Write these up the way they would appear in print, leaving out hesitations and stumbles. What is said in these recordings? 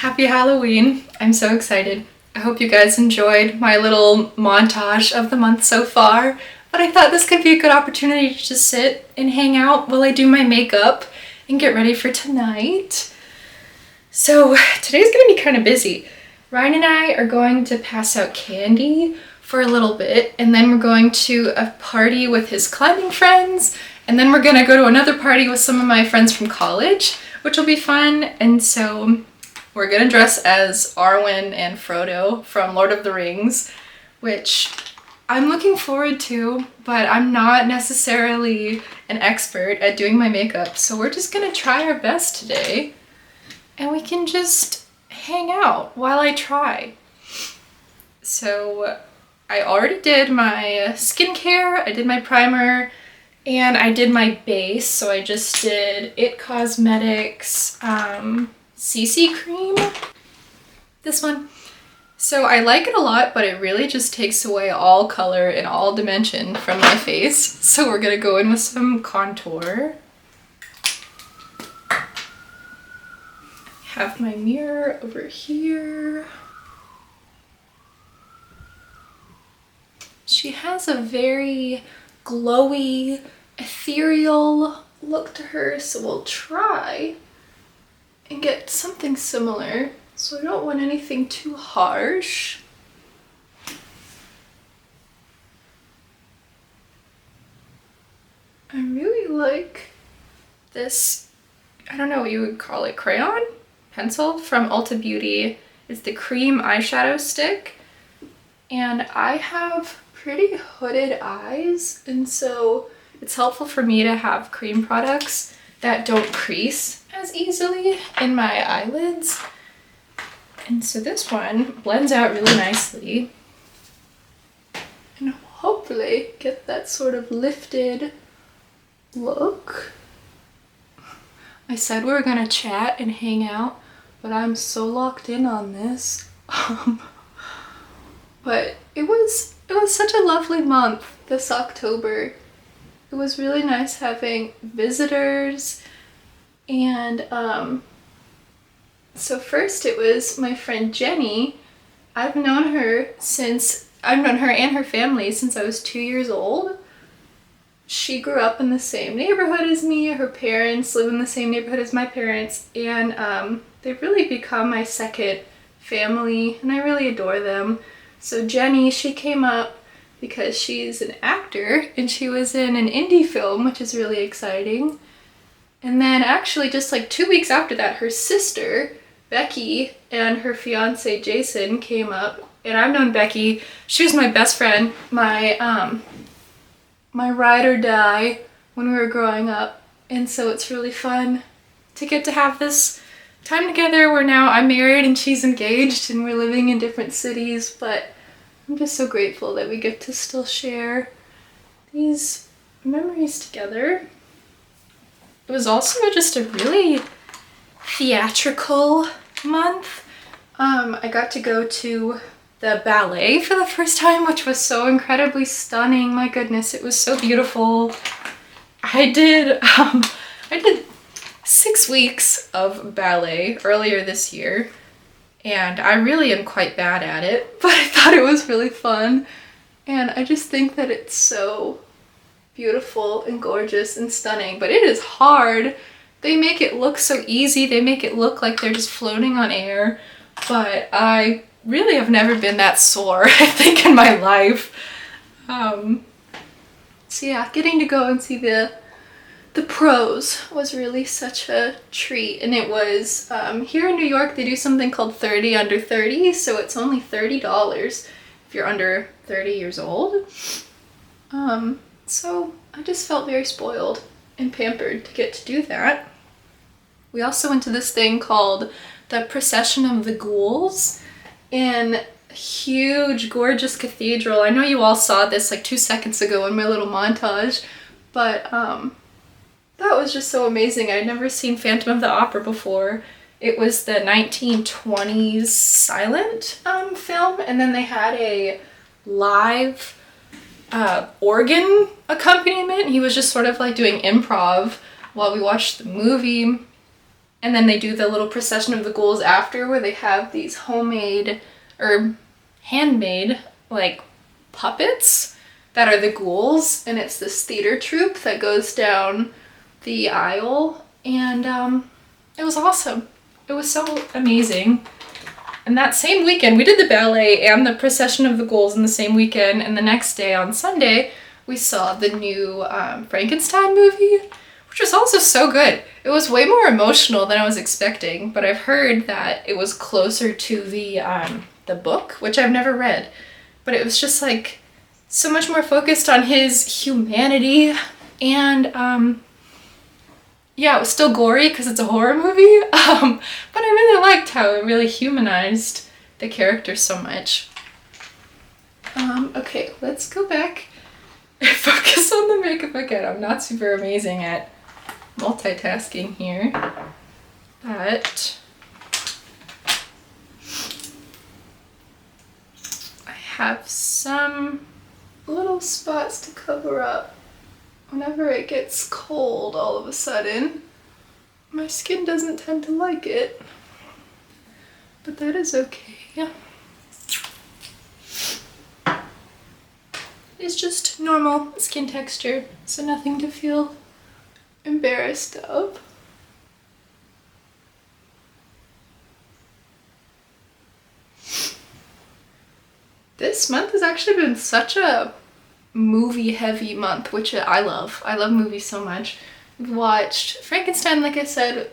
Happy Halloween. I'm so excited. I hope you guys enjoyed my little montage of the month so far, but I thought this could be a good opportunity to just sit and hang out while I do my makeup and get ready for tonight. So today's gonna be kind of busy. Ryan and I are going to pass out candy for a little bit, and then we're going to a party with his climbing friends, and then we're gonna go to another party with some of my friends from college, which will be fun. And so we're gonna dress as Arwen and Frodo from Lord of the Rings, which I'm looking forward to, but I'm not necessarily an expert at doing my makeup, so we're just gonna try our best today, and we can just hang out while I try. So I already did my skincare, I did my primer, and I did my base. So I just did It Cosmetics CC cream, this one. So I like it a lot, but it really just takes away all color and all dimension from my face. So we're gonna go in with some contour. Have my mirror over here. She has a very glowy, ethereal look to her, so we'll try and get something similar. So I don't want anything too harsh. I really like this, I don't know what you would call it, crayon? Pencil from Ulta Beauty. It's the cream eyeshadow stick. And I have pretty hooded eyes, and so it's helpful for me to have cream products that don't crease as easily in my eyelids. And so this one blends out really nicely and hopefully get that sort of lifted look. I said we were gonna chat and hang out, but I'm so locked in on this. But it was such a lovely month this October. It was really nice having visitors, and so first it was my friend Jenny. I've known her and her family since I was 2 years old. She grew up in the same neighborhood as me. Her parents live in the same neighborhood as my parents, and they've really become my second family, and I really adore them. So Jenny, she came up because she's an actor, and she was in an indie film, which is really exciting. And then actually just like 2 weeks after that, her sister, Becky, and her fiance, Jason, came up. And I've known Becky. She was my best friend, my ride or die when we were growing up. And so it's really fun to get to have this time together where now I'm married and she's engaged and we're living in different cities, but I'm just so grateful that we get to still share these memories together. It was also just a really theatrical month. I got to go to the ballet for the first time, which was so incredibly stunning. My goodness, it was so beautiful. I did 6 weeks of ballet earlier this year, and I really am quite bad at it, but I thought it was really fun. And I just think that it's so beautiful and gorgeous and stunning, but it is hard. They make it look so easy. They make it look like they're just floating on air, but I really have never been that sore, I think, in my life. So yeah, getting to go and see the pros was really such a treat. And it was, here in New York, they do something called 30 under 30, so it's only $30 if you're under 30 years old. So I just felt very spoiled and pampered to get to do that. We also went to this thing called the Procession of the Ghouls in a huge, gorgeous cathedral. I know you all saw this like 2 seconds ago in my little montage, but that was just so amazing. I'd never seen Phantom of the Opera before. It was the 1920s silent film, and then they had a live organ accompaniment. He was just sort of like doing improv while we watched the movie. And then they do the little procession of the ghouls after, where they have these homemade or handmade like puppets that are the ghouls, and it's this theater troupe that goes down the aisle, and it was awesome. It was so amazing. And that same weekend, we did the ballet and the procession of the ghouls in the same weekend, and the next day on Sunday, we saw the new Frankenstein movie, which was also so good. It was way more emotional than I was expecting, but I've heard that it was closer to the book, which I've never read. But it was just like so much more focused on his humanity, and yeah, it was still gory because it's a horror movie, but I really liked how it really humanized the character so much. Okay, let's go back and focus on the makeup again. I'm not super amazing at multitasking here, but I have some little spots to cover up. Whenever it gets cold all of a sudden, my skin doesn't tend to like it, but that is okay. It's just normal skin texture, so nothing to feel embarrassed of. This month has actually been such a movie heavy month, which I love. I love movies so much. We've watched Frankenstein, like I said,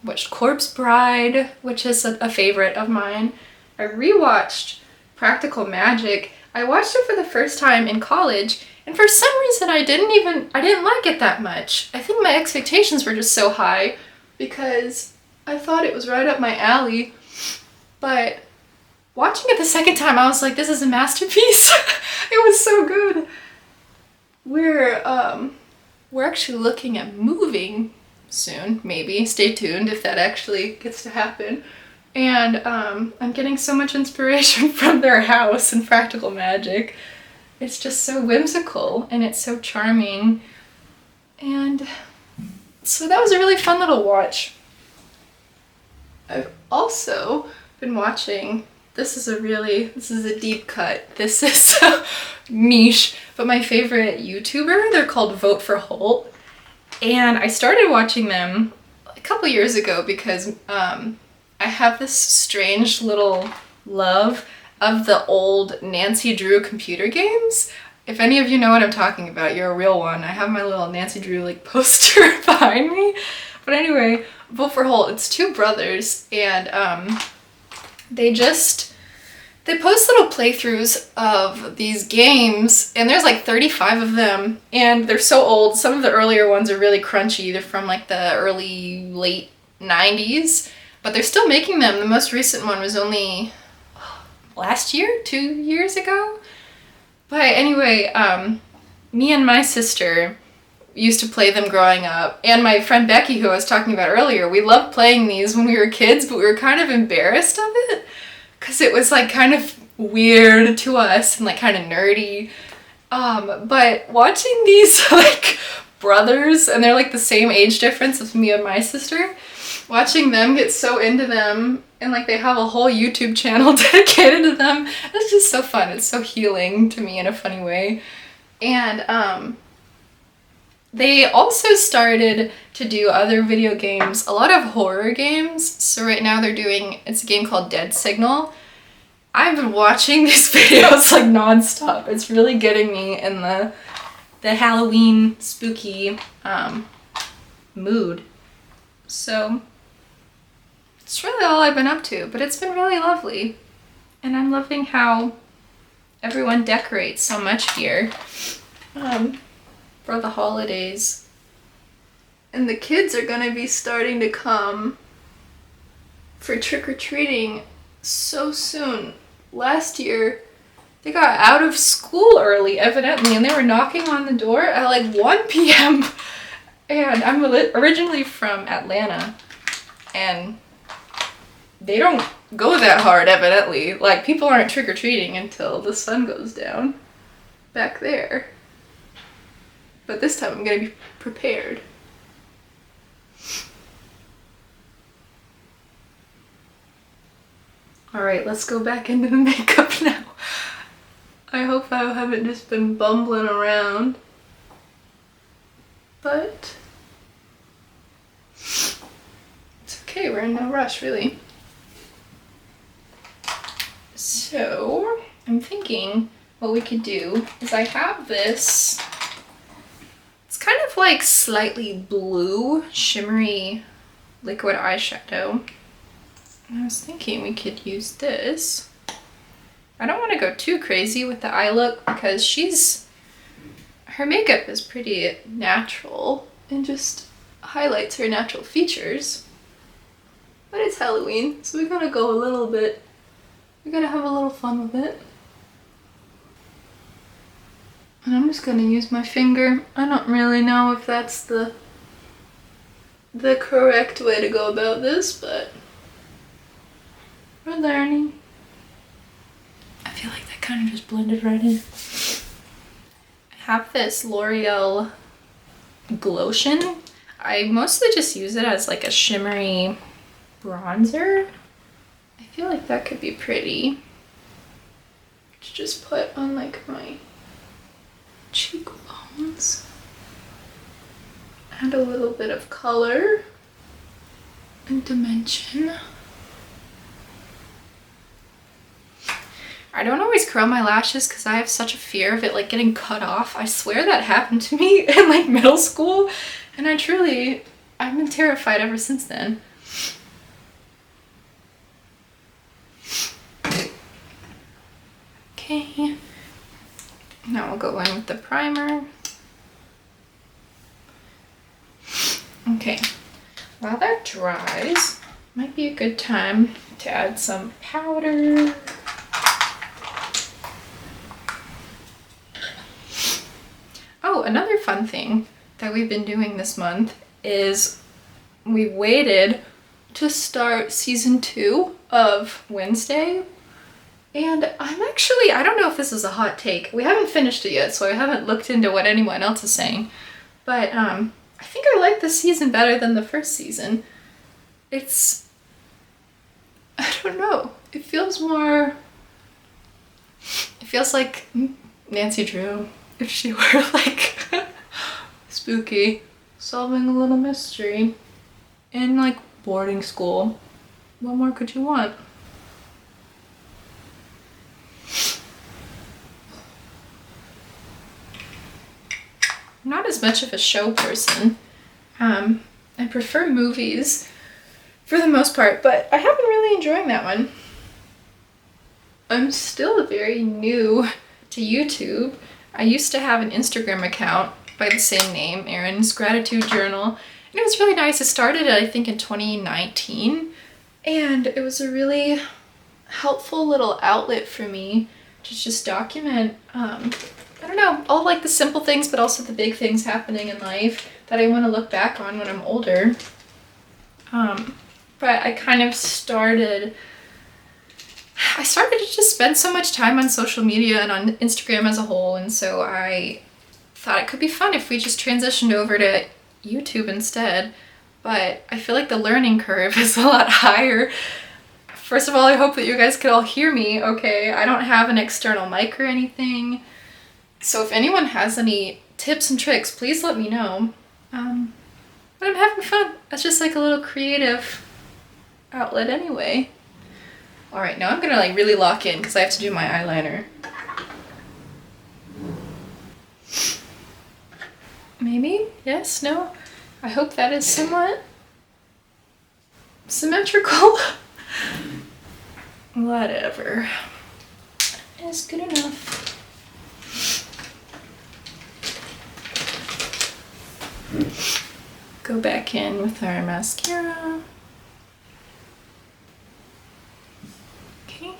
watched Corpse Bride, which is a favorite of mine. I rewatched Practical Magic. I watched it for the first time in college, and for some reason I didn't like it that much. I think my expectations were just so high because I thought it was right up my alley, but watching it the second time, I was like, this is a masterpiece. It was so good. We're actually looking at moving soon, maybe. Stay tuned if that actually gets to happen. And I'm getting so much inspiration from their house and Practical Magic. It's just so whimsical and it's so charming. And so that was a really fun little watch. I've also been watching, this is a deep cut. This is niche, but my favorite YouTuber, they're called Vote for Holt. And I started watching them a couple years ago because I have this strange little love of the old Nancy Drew computer games. If any of you know what I'm talking about, you're a real one. I have my little Nancy Drew like poster behind me. But anyway, Vote for Holt, it's two brothers, and they post little playthroughs of these games, and there's like 35 of them, and they're so old. Some of the earlier ones are really crunchy. They're from like the late 90s, but they're still making them. The most recent one was only last year, 2 years ago. But anyway, me and my sister used to play them growing up, and my friend Becky, who I was talking about earlier, we loved playing these when we were kids, but we were kind of embarrassed of it because it was like kind of weird to us and like kind of nerdy. But watching these like brothers, and they're like the same age difference as me and my sister, watching them get so into them, and like they have a whole YouTube channel dedicated to them, it's just so fun. It's so healing to me in a funny way. And they also started to do other video games, a lot of horror games. So right now it's a game called Dead Signal. I've been watching these videos like nonstop. It's really getting me in the Halloween spooky mood. So it's really all I've been up to, but it's been really lovely. And I'm loving how everyone decorates so much here for the holidays. And the kids are gonna be starting to come for trick-or-treating so soon. Last year, they got out of school early, evidently, and they were knocking on the door at like 1 p.m. And I'm originally from Atlanta, and they don't go that hard, evidently. Like, people aren't trick-or-treating until the sun goes down back there. But this time I'm gonna be prepared. All right, let's go back into the makeup now. I hope I haven't just been bumbling around, but it's okay, we're in no rush really. So I'm thinking what we could do is I have this, it's kind of like slightly blue, shimmery liquid eyeshadow. And I was thinking we could use this. I don't want to go too crazy with the eye look because her makeup is pretty natural and just highlights her natural features. But it's Halloween, so we gotta go a little bit, we gotta have a little fun with it. And I'm just gonna use my finger. I don't really know if that's the correct way to go about this, but we're learning. I feel like that kind of just blended right in. I have this L'Oreal Glotion. I mostly just use it as like a shimmery bronzer. I feel like that could be pretty to just put on like my cheekbones. Add a little bit of color and dimension. I don't always curl my lashes because I have such a fear of it like getting cut off. I swear that happened to me in like middle school, and I've been terrified ever since then. Okay, now we'll go in with the primer. Okay, while that dries, might be a good time to add some powder. Oh, another fun thing that we've been doing this month is we waited to start season 2 of Wednesday. And I don't know if this is a hot take. We haven't finished it yet, so I haven't looked into what anyone else is saying. But I think I like this season better than the first season. I don't know. It feels like Nancy Drew if she were like spooky, solving a little mystery in like boarding school. What more could you want? I'm not as much of a show person. I prefer movies for the most part, but I have been really enjoying that one. I'm still very new to YouTube. I used to have an Instagram account by the same name, Erin's Gratitude Journal, and it was really nice. It started, I think, in 2019, and it was a really helpful little outlet for me to just document, I don't know, all like the simple things, but also the big things happening in life that I want to look back on when I'm older. But I kind of started to just spend so much time on social media and on Instagram as a whole, and so I thought it could be fun if we just transitioned over to YouTube instead. But I feel like the learning curve is a lot higher. First of all, I hope that you guys could all hear me okay. I don't have an external mic or anything, so if anyone has any tips and tricks, please let me know. But I'm having fun. It's just like a little creative outlet anyway. All right, now I'm gonna like really lock in because I have to do my eyeliner. Maybe? Yes? No? I hope that is somewhat symmetrical. Whatever. It's good enough. Go back in with our mascara. Okay.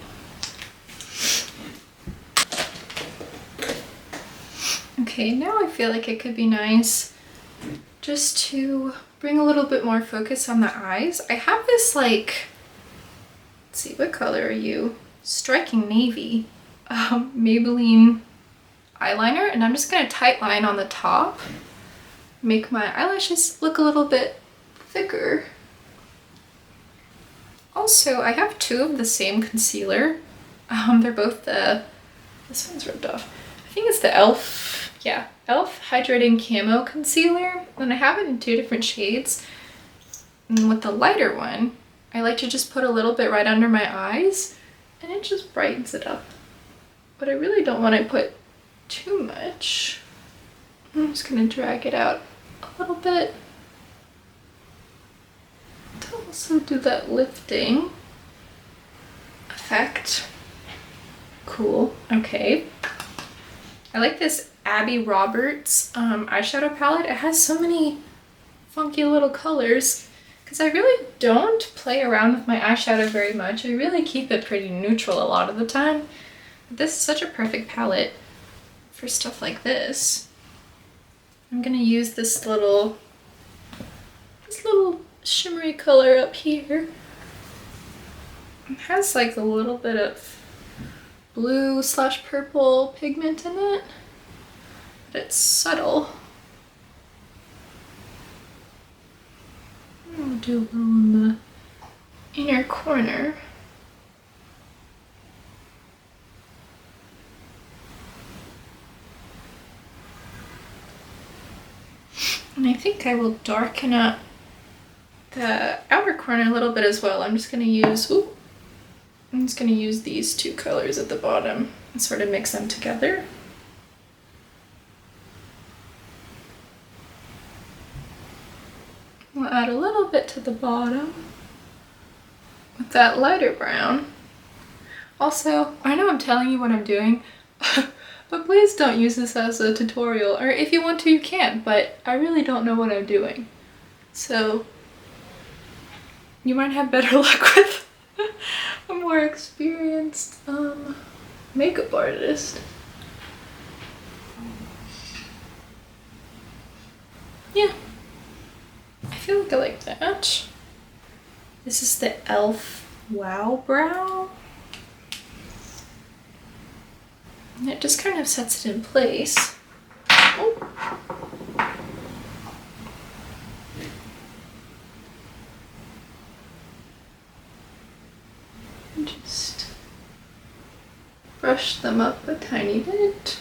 Okay, now I feel like it could be nice just to bring a little bit more focus on the eyes. I have this like, let's see, what color are you? Striking navy. Maybelline eyeliner, and I'm just gonna tight line on the top. Make my eyelashes look a little bit thicker. also, I have two of the same concealer. They're both this one's ripped off. I think it's the e.l.f. Hydrating Camo Concealer. And I have it in two different shades. And with the lighter one, I like to just put a little bit right under my eyes and it just brightens it up. But I really don't want to put too much. I'm just gonna drag it out a little bit to also do that lifting effect. Cool, okay. I like this Abby Roberts eyeshadow palette. It has so many funky little colors because I really don't play around with my eyeshadow very much. I really keep it pretty neutral a lot of the time. But this is such a perfect palette for stuff like this. I'm gonna use this little shimmery color up here. It has like a little bit of blue/purple pigment in it, but it's subtle. I'll do a little in the inner corner. And I think I will darken up the outer corner a little bit as well. I'm just gonna use these two colors at the bottom and sort of mix them together. We'll add a little bit to the bottom with that lighter brown. Also, I know I'm telling you what I'm doing, but please don't use this as a tutorial, or if you want to, you can, but I really don't know what I'm doing. So you might have better luck with a more experienced makeup artist. Yeah, I feel like I like that. This is the e.l.f. Wow Brow. And it just kind of sets it in place. Oh. Just brush them up a tiny bit.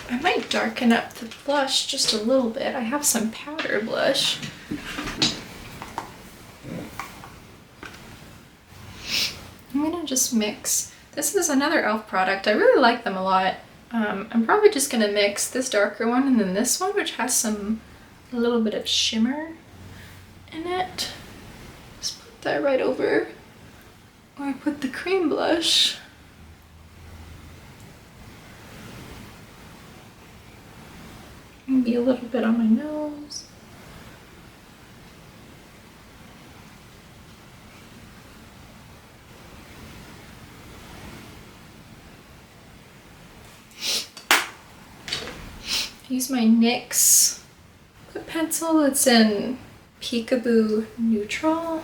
I might darken up the blush just a little bit. I have some powder blush. I'm gonna just mix. This is another e.l.f. product. I really like them a lot. I'm probably just gonna mix this darker one and then this one, which has a little bit of shimmer in it. Just put that right over where I put the cream blush. Maybe a little bit on my nose. Use my NYX lip pencil. It's in Peekaboo Neutral.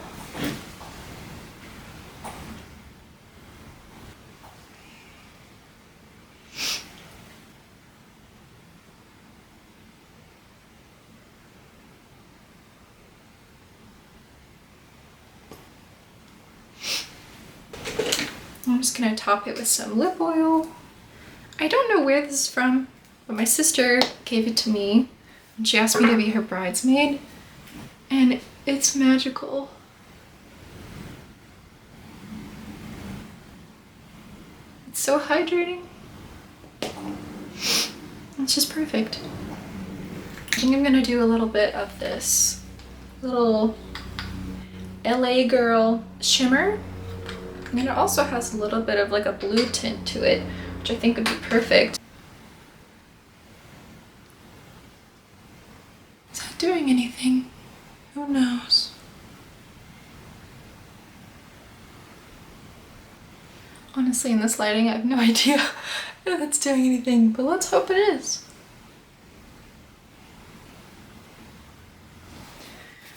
I'm just gonna top it with some lip oil. I don't know where this is from, but my sister gave it to me and she asked me to be her bridesmaid, and it's magical. It's so hydrating. It's just perfect. I think I'm gonna do a little bit of this little LA Girl shimmer. And it also has a little bit of like a blue tint to it, which I think would be perfect. Is that doing anything? Who knows? Honestly, in this lighting, I have no idea if it's doing anything, but let's hope it is.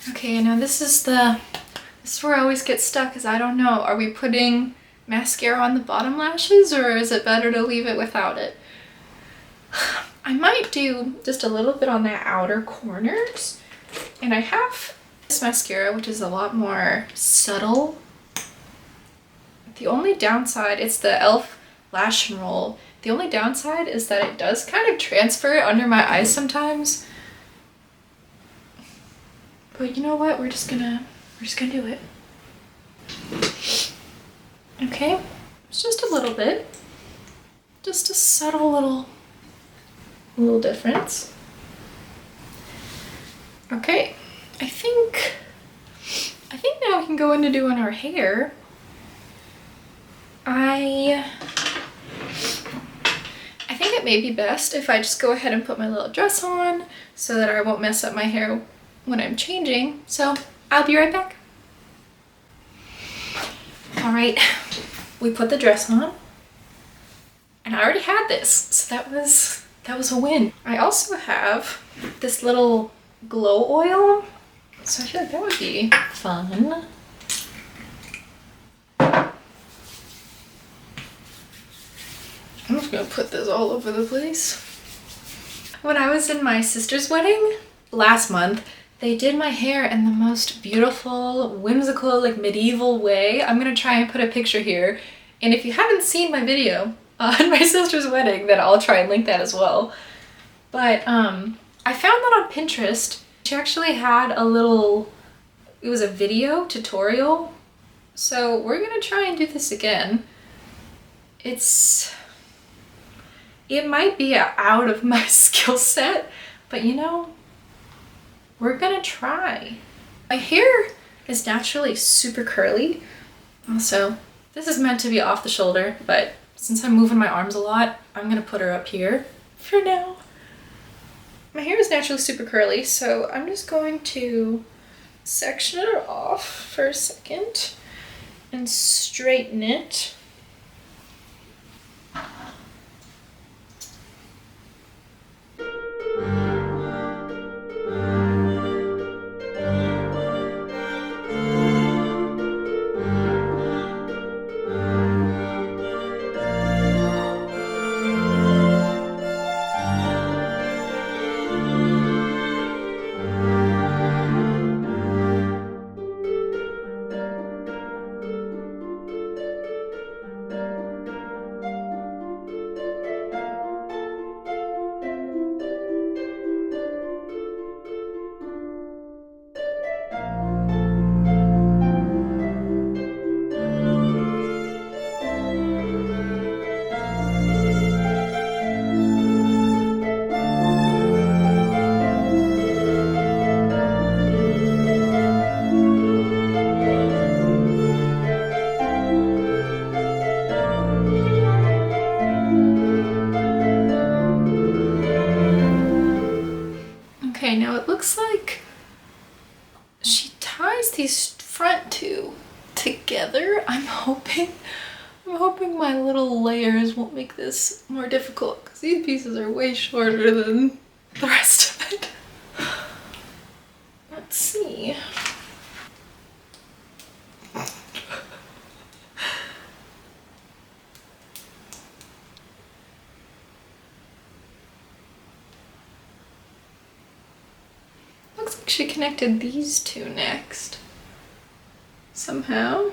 Okay, now this is This is where I always get stuck, is I don't know. Are we putting mascara on the bottom lashes, or is it better to leave it without it? I might do just a little bit on the outer corners. And I have this mascara, which is a lot more subtle. The only downside, it's the e.l.f. Lash and Roll. The only downside is that it does kind of transfer under my eyes sometimes. But you know what? We're just gonna do it. Okay, it's just a little bit. Just a subtle little difference. Okay, I think now we can go into doing our hair. I think it may be best if I just go ahead and put my little dress on so that I won't mess up my hair when I'm changing. So I'll be right back. All right, we put the dress on and I already had this, so that was a win. I also have this little glow oil, so I feel like that would be fun. I'm just gonna put this all over the place. When I was in my sister's wedding last month, they did my hair in the most beautiful, whimsical, like medieval way. I'm gonna try and put a picture here. And if you haven't seen my video on my sister's wedding, then I'll try and link that as well. But I found that on Pinterest. She actually had it was a video tutorial. So we're gonna try and do this again. It might be out of my skill set, but you know, we're gonna try. My hair is naturally super curly. Also, this is meant to be off the shoulder, but since I'm moving my arms a lot, I'm gonna put her up here for now. My hair is naturally super curly, so I'm just going to section it off for a second and straighten it. Okay, now it looks like she ties these front two together. I'm hoping my little layers won't make this more difficult because these pieces are way shorter than the rest of it. Let's see. Looks like she connected these two next. Somehow.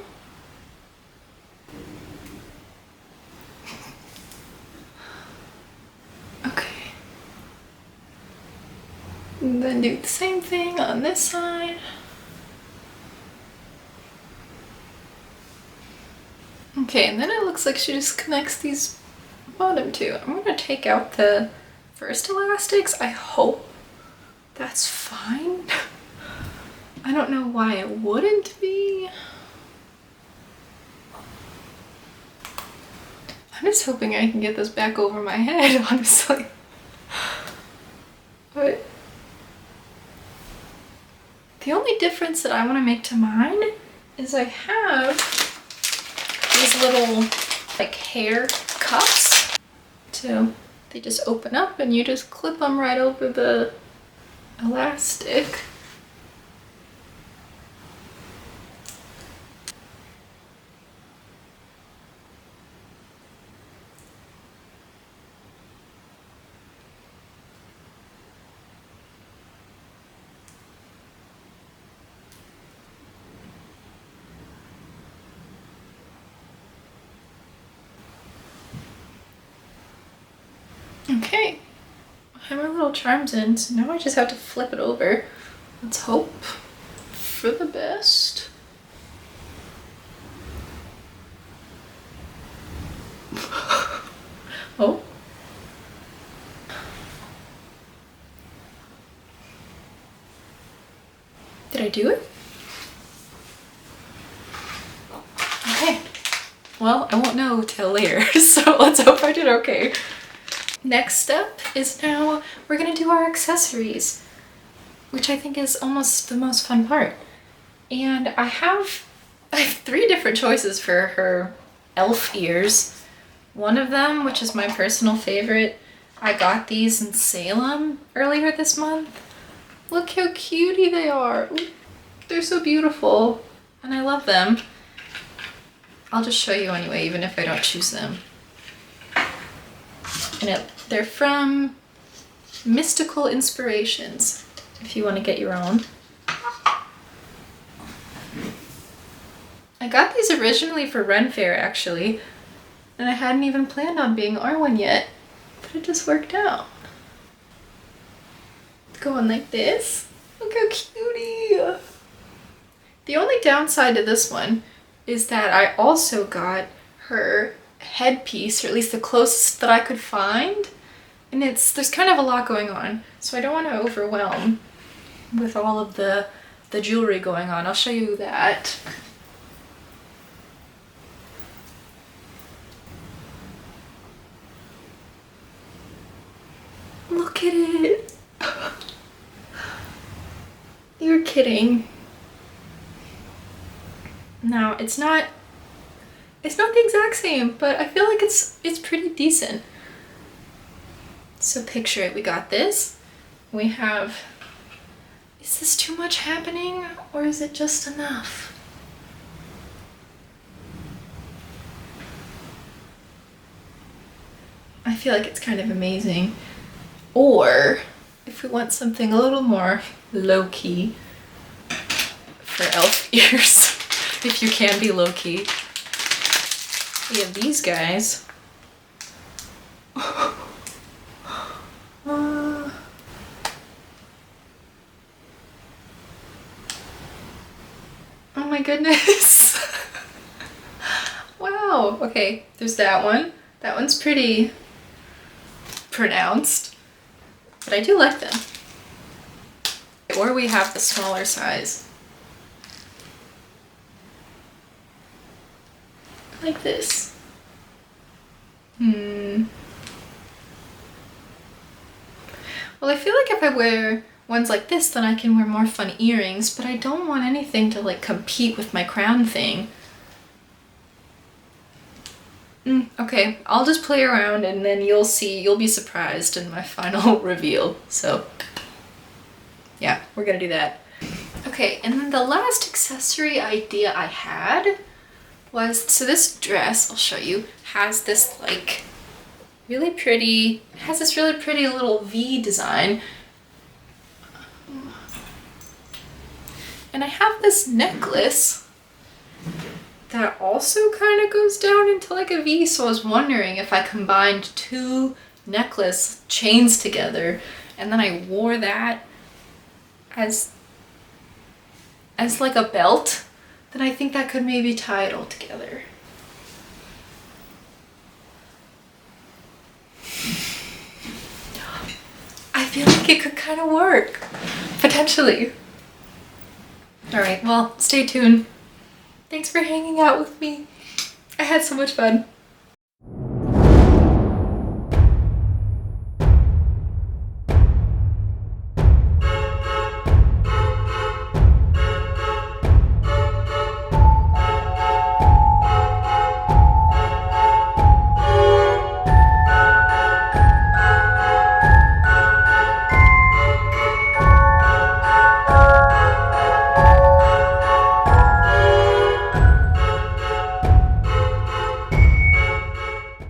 Okay. And then do the same thing on this side. Okay, and then it looks like she just connects these bottom two. I'm gonna take out the first elastics. I hope that's fine. I don't know why it wouldn't be. I'm just hoping I can get this back over my head, honestly. But the only difference that I want to make to mine is I have these little like hair cuffs. So they just open up and you just clip them right over the elastic. Okay, I have my little charms in, so now I just have to flip it over. Let's hope for the best. Oh. Did I do it? Okay. Well, I won't know till later, so let's hope I did okay. Next step is now we're gonna do our accessories, which I think is almost the most fun part. And I have 3 different choices for her elf ears. One of them, which is my personal favorite, I got these in Salem earlier this month. Look how cutie they are. Ooh, they're so beautiful and I love them. I'll just show you anyway, even if I don't choose them. And they're from Mystical Inspirations, if you want to get your own. I got these originally for Ren Fair actually, and I hadn't even planned on being arwen yet, but it just worked out. Going like this. Look how cutie! The only downside to this one is that I also got her headpiece, or at least the closest that I could find, and there's kind of a lot going on, so I don't want to overwhelm with all of the jewelry going on. I'll show you that. Look at it! You're kidding. Now, it's not the exact same, but I feel like it's pretty decent. So picture it, we got this. We have, is this too much happening or is it just enough? I feel like it's kind of amazing. Or if we want something a little more low-key for elf ears, if you can be low-key, we have these guys. Oh my goodness. Wow. Okay, there's that one. That one's pretty pronounced, but I do like them. Or we have the smaller size. Like this. Well, I feel like if I wear ones like this, then I can wear more fun earrings, but I don't want anything to like compete with my crown thing. Okay, I'll just play around and then you'll be surprised in my final reveal. So yeah, we're gonna do that. Okay, and then the last accessory idea I had was, so this dress, I'll show you, has this like really pretty, little V design. And I have this necklace that also kind of goes down into like a V, so I was wondering if I combined 2 necklace chains together and then I wore that as like a belt, then I think that could maybe tie it all together. I feel like it could kind of work, potentially. All right, well, stay tuned. Thanks for hanging out with me. I had so much fun.